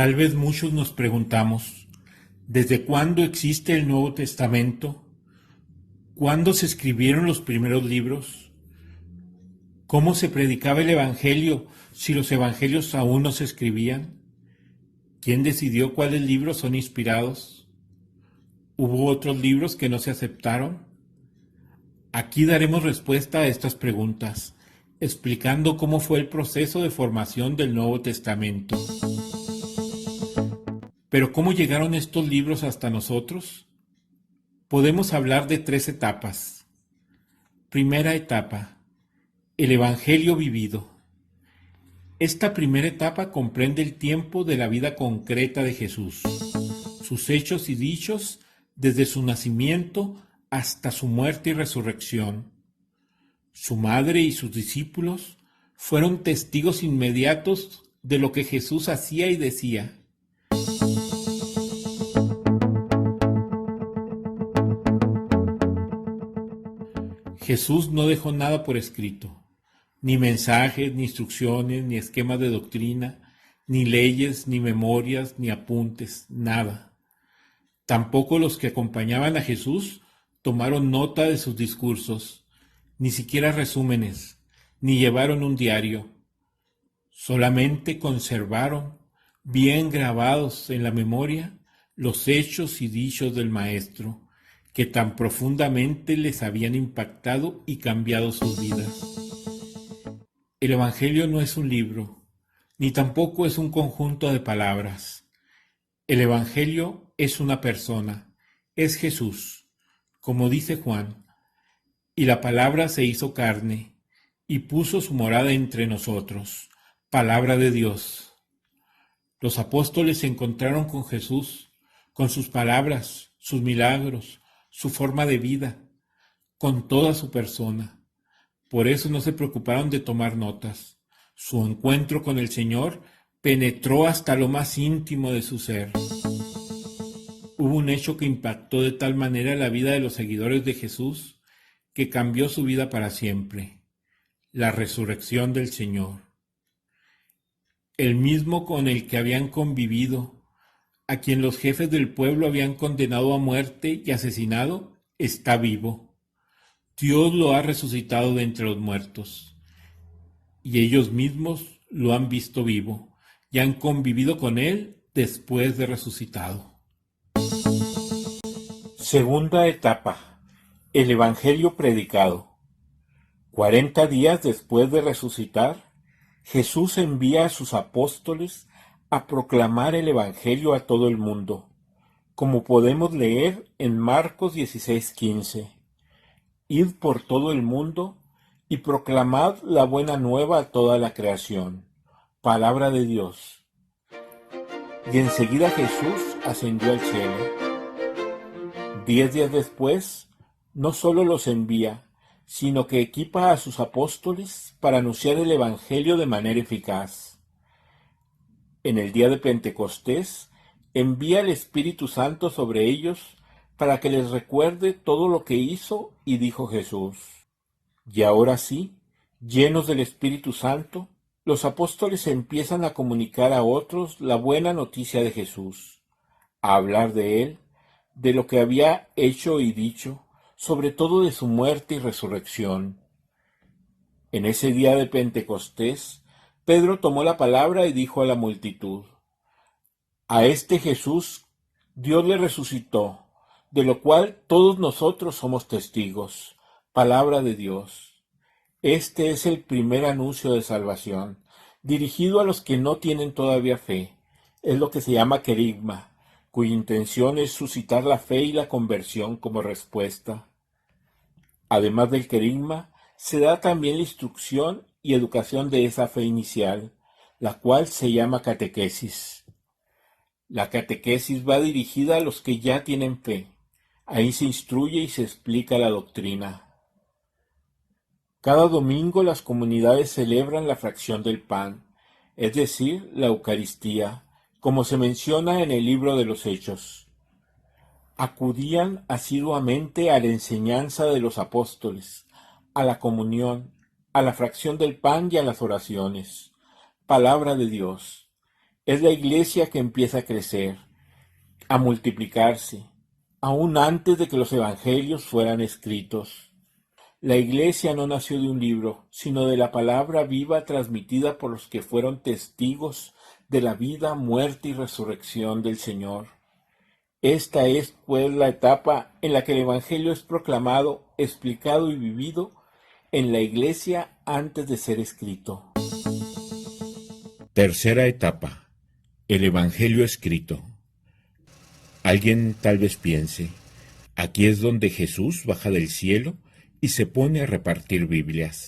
Tal vez muchos nos preguntamos, ¿desde cuándo existe el Nuevo Testamento? ¿Cuándo se escribieron los primeros libros? ¿Cómo se predicaba el Evangelio si los Evangelios aún no se escribían? ¿Quién decidió cuáles libros son inspirados? ¿Hubo otros libros que no se aceptaron? Aquí daremos respuesta a estas preguntas, explicando cómo fue el proceso de formación del Nuevo Testamento. Pero ¿cómo llegaron estos libros hasta nosotros? Podemos hablar de 3 etapas. Primera etapa, el Evangelio vivido. Esta primera etapa comprende el tiempo de la vida concreta de Jesús, sus hechos y dichos desde su nacimiento hasta su muerte y resurrección. Su madre y sus discípulos fueron testigos inmediatos de lo que Jesús hacía y decía. Jesús no dejó nada por escrito, ni mensajes, ni instrucciones, ni esquemas de doctrina, ni leyes, ni memorias, ni apuntes, nada. Tampoco los que acompañaban a Jesús tomaron nota de sus discursos, ni siquiera resúmenes, ni llevaron un diario. Solamente conservaron, bien grabados en la memoria, los hechos y dichos del Maestro, que tan profundamente les habían impactado y cambiado sus vidas. El Evangelio no es un libro, ni tampoco es un conjunto de palabras. El Evangelio es una persona, es Jesús, como dice Juan, y la palabra se hizo carne y puso su morada entre nosotros, palabra de Dios. Los apóstoles se encontraron con Jesús, con sus palabras, sus milagros, su forma de vida, con toda su persona. Por eso no se preocuparon de tomar notas. Su encuentro con el Señor penetró hasta lo más íntimo de su ser. Hubo un hecho que impactó de tal manera la vida de los seguidores de Jesús que cambió su vida para siempre: la resurrección del Señor. El mismo con el que habían convivido, a quien los jefes del pueblo habían condenado a muerte y asesinado, está vivo. Dios lo ha resucitado de entre los muertos, y ellos mismos lo han visto vivo y han convivido con él después de resucitado. Segunda etapa, el Evangelio predicado. 40 días después de resucitar, Jesús envía a sus apóstoles a proclamar el Evangelio a todo el mundo, como podemos leer en Marcos 16:15. Id por todo el mundo y proclamad la buena nueva a toda la creación. Palabra de Dios. Y enseguida Jesús ascendió al cielo. 10 días después, no solo los envía, sino que equipa a sus apóstoles para anunciar el Evangelio de manera eficaz. En el día de Pentecostés, envía el Espíritu Santo sobre ellos para que les recuerde todo lo que hizo y dijo Jesús. Y ahora sí, llenos del Espíritu Santo, los apóstoles empiezan a comunicar a otros la buena noticia de Jesús, a hablar de él, de lo que había hecho y dicho, sobre todo de su muerte y resurrección. En ese día de Pentecostés, Pedro tomó la palabra y dijo a la multitud: a este Jesús Dios le resucitó, de lo cual todos nosotros somos testigos. Palabra de Dios. Este es el primer anuncio de salvación, dirigido a los que no tienen todavía fe. Es lo que se llama querigma, cuya intención es suscitar la fe y la conversión como respuesta. Además del querigma, se da también la instrucción y educación de esa fe inicial, la cual se llama catequesis. La catequesis va dirigida a los que ya tienen fe. Ahí se instruye y se explica la doctrina. Cada domingo las comunidades celebran la fracción del pan, es decir, la Eucaristía, como se menciona en el libro de los Hechos. Acudían asiduamente a la enseñanza de los apóstoles, a la comunión, a la fracción del pan y a las oraciones. Palabra de Dios. Es la iglesia que empieza a crecer, a multiplicarse, aún antes de que los evangelios fueran escritos. La iglesia no nació de un libro, sino de la palabra viva transmitida por los que fueron testigos de la vida, muerte y resurrección del Señor. Esta es, pues, la etapa en la que el evangelio es proclamado, explicado y vivido en la iglesia antes de ser escrito. Tercera etapa. El evangelio escrito. Alguien tal vez piense, aquí es donde Jesús baja del cielo y se pone a repartir Biblias.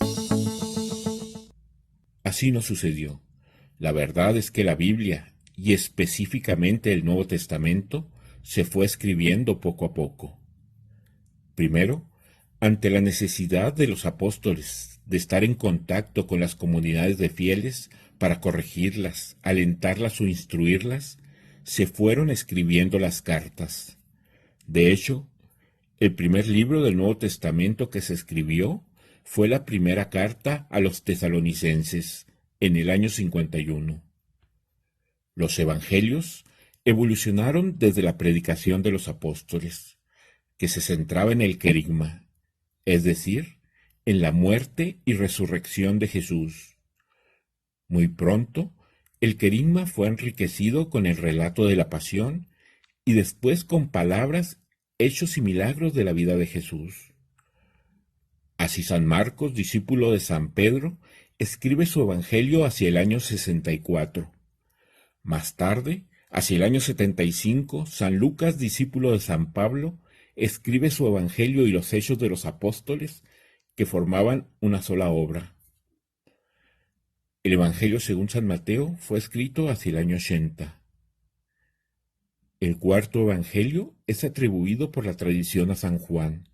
Así no sucedió. La verdad es que la Biblia, y específicamente el Nuevo Testamento, se fue escribiendo poco a poco. Primero, ante la necesidad de los apóstoles de estar en contacto con las comunidades de fieles para corregirlas, alentarlas o instruirlas, se fueron escribiendo las cartas. De hecho, el primer libro del Nuevo Testamento que se escribió fue la primera carta a los tesalonicenses en el año 51. Los evangelios evolucionaron desde la predicación de los apóstoles, que se centraba en el querigma, es decir, en la muerte y resurrección de Jesús. Muy pronto, el querigma fue enriquecido con el relato de la pasión y después con palabras, hechos y milagros de la vida de Jesús. Así San Marcos, discípulo de San Pedro, escribe su evangelio hacia el año 64. Más tarde, hacia el año 75, San Lucas, discípulo de San Pablo, escribe su evangelio y los hechos de los apóstoles, que formaban una sola obra. El evangelio según San Mateo fue escrito hacia el año 80. El cuarto evangelio es atribuido por la tradición a San Juan,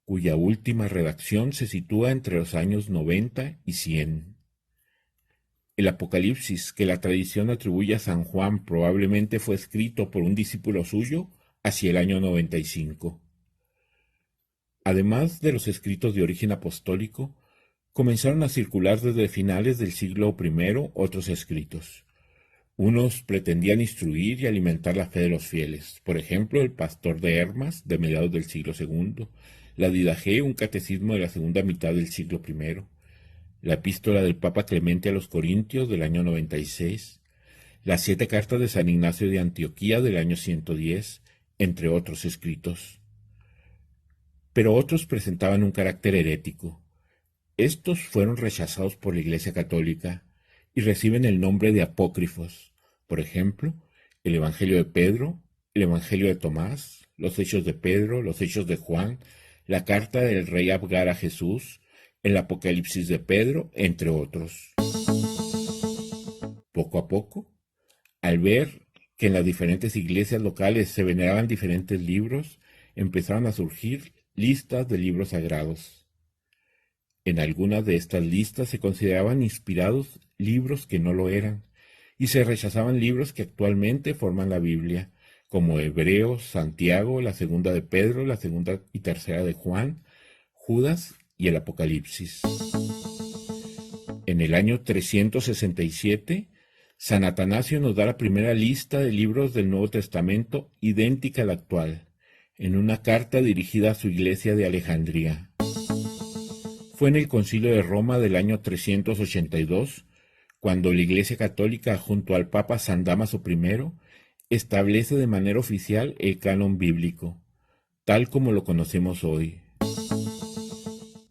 cuya última redacción se sitúa entre los años 90 y 100. El Apocalipsis, que la tradición atribuye a San Juan, probablemente fue escrito por un discípulo suyo hacia el año 95. Además de los escritos de origen apostólico, comenzaron a circular desde finales del siglo I otros escritos. Unos pretendían instruir y alimentar la fe de los fieles, por ejemplo, el Pastor de Hermas, de mediados del siglo II, la Didache, un catecismo de la segunda mitad del siglo I, la epístola del Papa Clemente a los Corintios del año 96, las 7 cartas de San Ignacio de Antioquía del año 110, entre otros escritos. Pero otros presentaban un carácter herético. Estos fueron rechazados por la Iglesia Católica y reciben el nombre de apócrifos, por ejemplo, el Evangelio de Pedro, el Evangelio de Tomás, los Hechos de Pedro, los Hechos de Juan, la carta del rey Abgar a Jesús, el Apocalipsis de Pedro, entre otros. Poco a poco, al ver que en las diferentes iglesias locales se veneraban diferentes libros, empezaron a surgir listas de libros sagrados. En algunas de estas listas se consideraban inspirados libros que no lo eran, y se rechazaban libros que actualmente forman la Biblia, como Hebreos, Santiago, la segunda de Pedro, la segunda y tercera de Juan, Judas y el Apocalipsis. En el año 367, San Atanasio nos da la primera lista de libros del Nuevo Testamento idéntica a la actual, en una carta dirigida a su iglesia de Alejandría. Fue en el Concilio de Roma del año 382, cuando la Iglesia Católica, junto al Papa San Dámaso I, establece de manera oficial el canon bíblico, tal como lo conocemos hoy.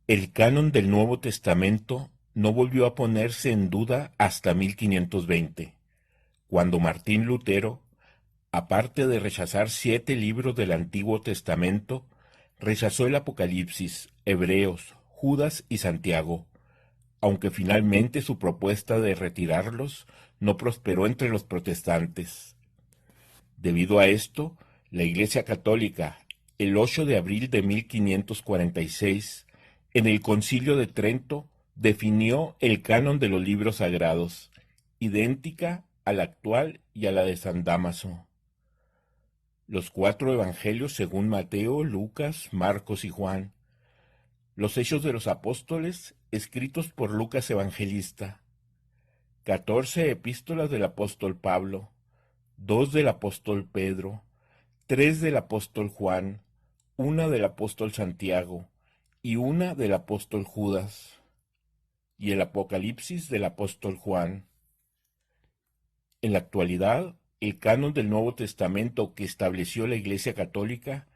El canon del Nuevo Testamento no volvió a ponerse en duda hasta 1520, cuando Martín Lutero, aparte de rechazar 7 libros del Antiguo Testamento, rechazó el Apocalipsis, Hebreos, Judas y Santiago, aunque finalmente su propuesta de retirarlos no prosperó entre los protestantes. Debido a esto, la Iglesia Católica, el 8 de abril de 1546, en el Concilio de Trento, definió el canon de los libros sagrados, idéntica a la actual y a la de San Dámaso. Los 4 evangelios según Mateo, Lucas, Marcos y Juan. Los Hechos de los Apóstoles, escritos por Lucas Evangelista. 14 epístolas del apóstol Pablo, 2 del apóstol Pedro, 3 del apóstol Juan, una del apóstol Santiago y una del apóstol Judas, y el Apocalipsis del apóstol Juan. En la actualidad, el canon del Nuevo Testamento que estableció la Iglesia Católica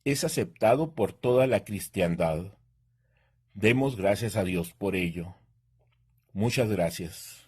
es aceptado por toda la cristiandad. Demos gracias a Dios por ello. Muchas gracias.